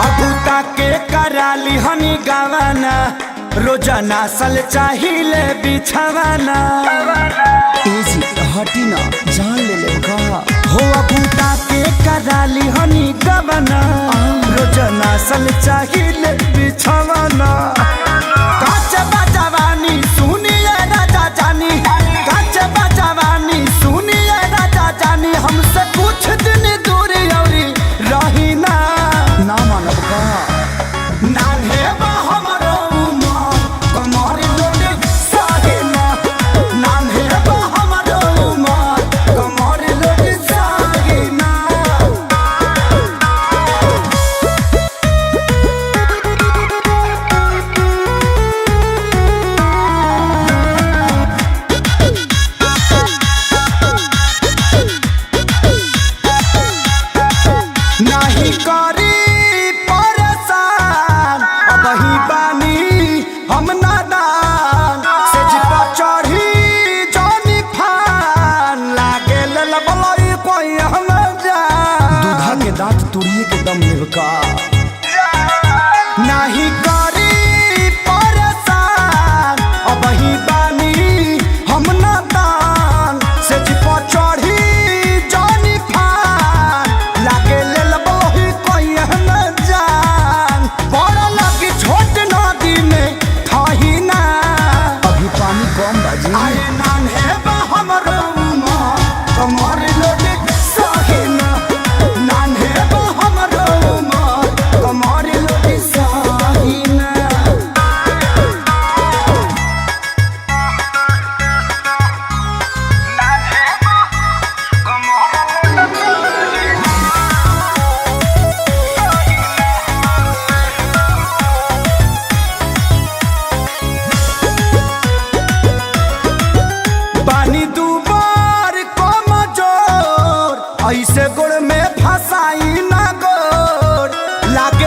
अबूता के कराली हनी गावाना रोजाना सल चाहिए बिछावाना एजी हटी ना जान ले का हो अबूता के कराली हनी गावाना रोजाना सल चाहिए बिछावाना काच बजावानी सुनिए राजा जानी काच बजावानी सुनिए राजा जानी हमसे कुछ दिन दूर औरी रही ना मानव का नान्हे बा हमरो उमर कमर लोटे साहिना नान्हे बा हमरो उमर कमर लोटे साहिना नाही करी परेशान अब ही बानी हम नादान से जिपा चढ़ी जानी फान लागे ललबलई कोई हम जान दूधा के दांत तुड़िए के दम लेव का नाही करी परेशान अब ही बानी हम नादान से जिपा चढ़ी जानी फान लागे ललबलई कोई हम जान बड़ा लगी छोट नदी में थाही ना अभी पानी कम बाजी आए नान्हे बा हमरो उमर कमर लोटे साहिना नान्हे बा हमरो उमर कमर लोटे साहिना पानी दुबार कम जोर ऐसे गोड़ में फसाई ना गोर लागे